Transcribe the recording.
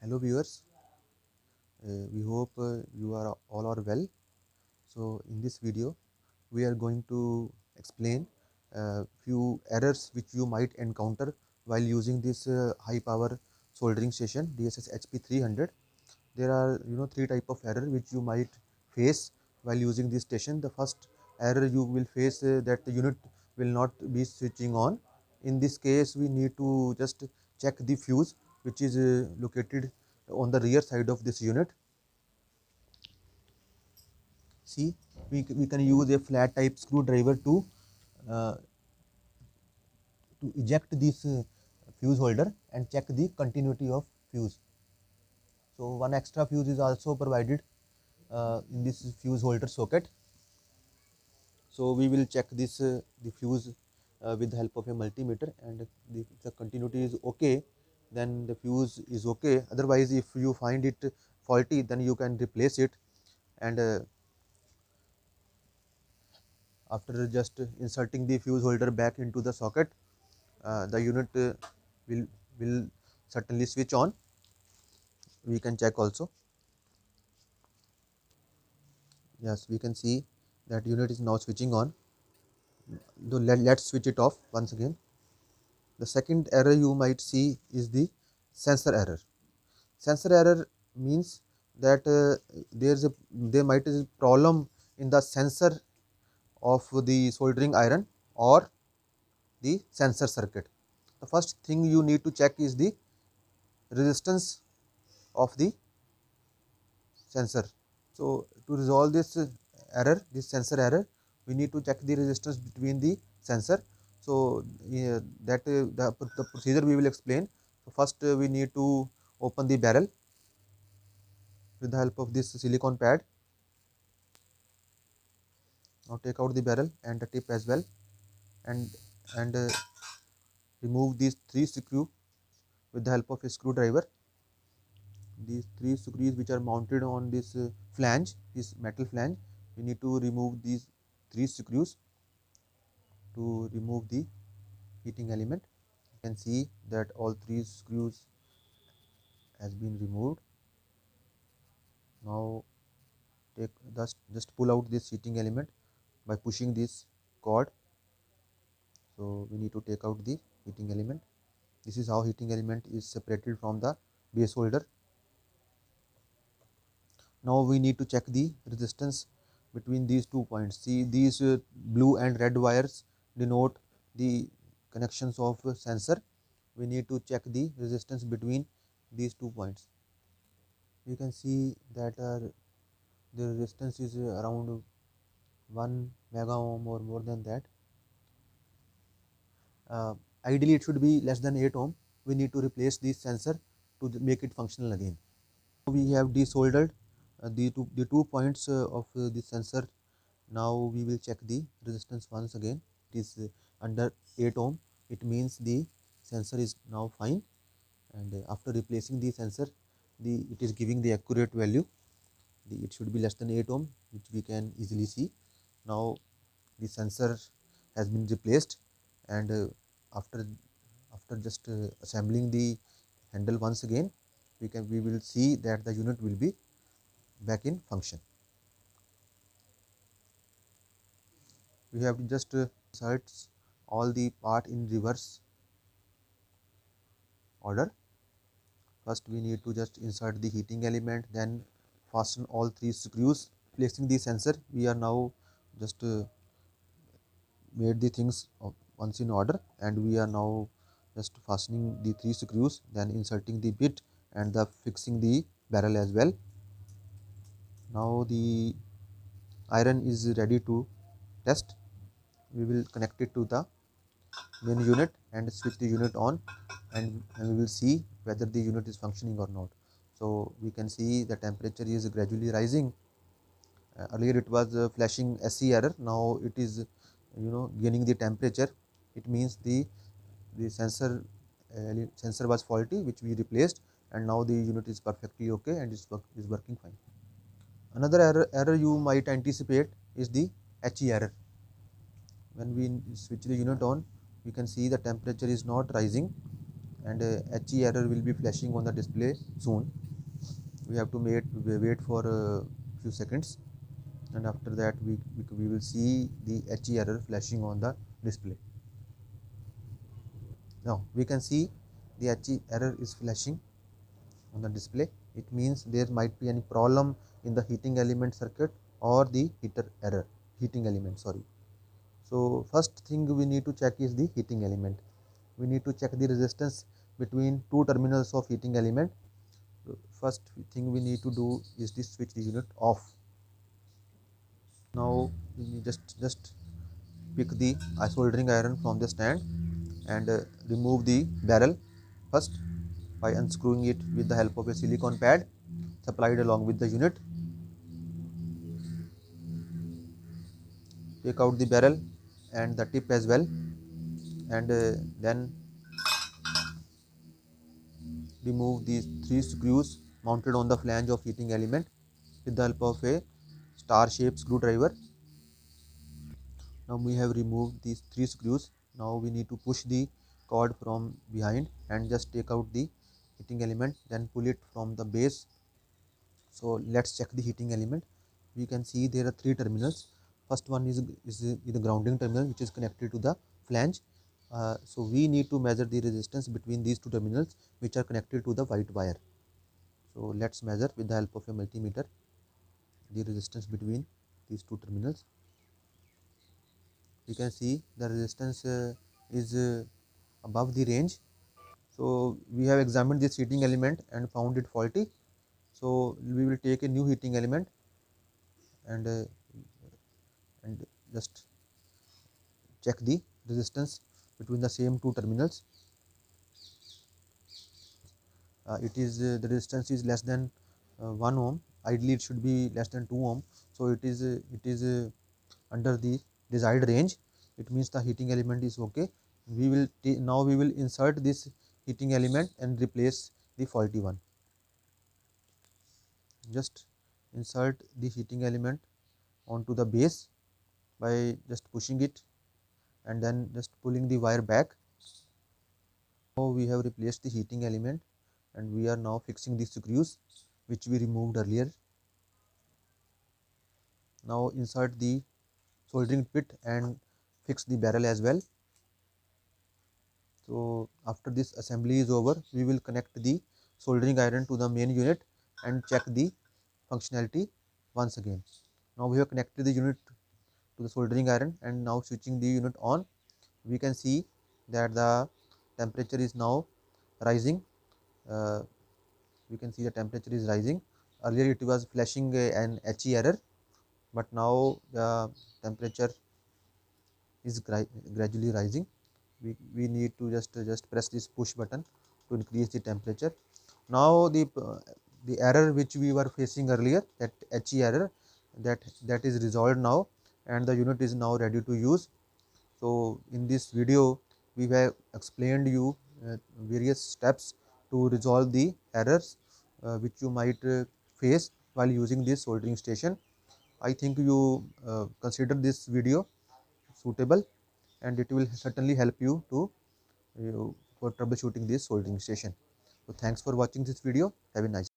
Hello viewers, we hope you are all are well. So in this video we are going to explain few errors which you might encounter while using this high power soldering station DSS HP 300. There are three type of error which you might face while using this station. The first error you will face that the unit will not be switching on. In this case we need to just check the fuse which is located on the rear side of this unit. See, we can use a flat type screwdriver uh, to eject this fuse holder and check the continuity of fuse. So one extra fuse is also provided in this fuse holder socket. So we will check this the fuse with the help of a multimeter, and if the continuity is okay, then the fuse is okay. Otherwise, if you find it faulty, then you can replace it, and after just inserting the fuse holder back into the socket, the unit will will certainly switch on. We can check also. Yes, we can see that unit is now switching on. So let's switch it off once again. The second error you might see is the sensor error. Sensor error means that there might be a problem in the sensor of the soldering iron or the sensor circuit. The first thing you need to check is the resistance of the sensor. So to resolve this error, this sensor error, we need to check the resistance between the sensor. So the procedure we will explain. So first we need to open the barrel with the help of this silicone pad. Now take out the barrel and the tip as well, and and remove these three screws with the help of a screwdriver. These three screws which are mounted on this flange, this metal flange, we need to remove these three screws to remove the heating element. You can see that all three screws has been removed. Now just pull out this heating element by pushing this cord. So we need to take out the heating element. This is how heating element is separated from the base holder. Now we need to check the resistance between these 2 points. See, these blue and red wires denote the connections of sensor. We need to check the resistance between these 2 points. You can see that the resistance is around 1 mega ohm or more than that. Ideally it should be less than 8 ohm. We need to replace this sensor to make it functional again. We have desoldered the two points of the sensor. Now we will check the resistance once again. It is under 8 ohm. It means the sensor is now fine, and after replacing the sensor, it is giving the accurate value. It should be less than 8 ohm, which we can easily see. Now the sensor has been replaced, and after just assembling the handle once again, we will see that the unit will be back in function. We have to just insert all the part in reverse order. First we need to just insert the heating element, then fasten all three screws. Placing the sensor, we are now just made the things once in order, and we are now just fastening the three screws, then inserting the bit and the fixing the barrel as well. Now the iron is ready to test. We will connect it to the main unit and switch the unit on, and we will see whether the unit is functioning or not. So we can see the temperature is gradually rising. Earlier it was flashing SE error. Now it is gaining the temperature. It means the sensor was faulty, which we replaced, and now the unit is perfectly okay and is working fine. Another error you might anticipate is the HE error. When we switch the unit on, we can see the temperature is not rising. and HE error will be flashing on the display soon. We have to wait for a few seconds, and after that we will see the HE error flashing on the display. Now we can see the HE error is flashing on the display. It means there might be any problem in the heating element circuit or the heating element, sorry. So first thing we need to check is the heating element. We need to check the resistance between two terminals of heating element. First thing we need to do is to switch the unit off. Now we just pick the soldering iron from the stand and remove the barrel first by unscrewing it with the help of a silicone pad supplied along with the unit. Take out the barrel and the tip as well, and then remove these three screws mounted on the flange of heating element with the help of a star shaped screwdriver. Now we have removed these three screws. Now we need to push the cord from behind and just take out the heating element, then pull it from the base. So let's check the heating element. We can see there are three terminals. First one is the grounding terminal, which is connected to the flange. So we need to measure the resistance between these two terminals, which are connected to the white wire. So let's measure with the help of a multimeter the resistance between these two terminals. You can see the resistance is above the range. So we have examined this heating element and found it faulty. So we will take a new heating element and just check the resistance between the same two terminals. It is the resistance is less than 1 ohm. Ideally it should be less than 2 ohm. So it is under the desired range. It means the heating element is okay. Now we will insert this heating element and replace the faulty one. Just insert the heating element onto the base by just pushing it and then just pulling the wire back. Now we have replaced the heating element and we are now fixing the screws which we removed earlier. Now insert the soldering bit and fix the barrel as well. So after this assembly is over, we will connect the soldering iron to the main unit and check the functionality once again. Now we have connected the unit to the soldering iron and now switching the unit on, we can see that the temperature is now rising. Uh, we can see the temperature is rising. Earlier it was flashing an HE error, but now the temperature is gradually rising. We need to just press this push button to increase the temperature. Now the error which we were facing earlier, that HE error, that is resolved now and the unit is now ready to use. So in this video we have explained you various steps to resolve the errors which you might face while using this soldering station. I think you consider this video suitable and it will certainly help you to for troubleshooting this soldering station. So thanks for watching this video. Have a nice day.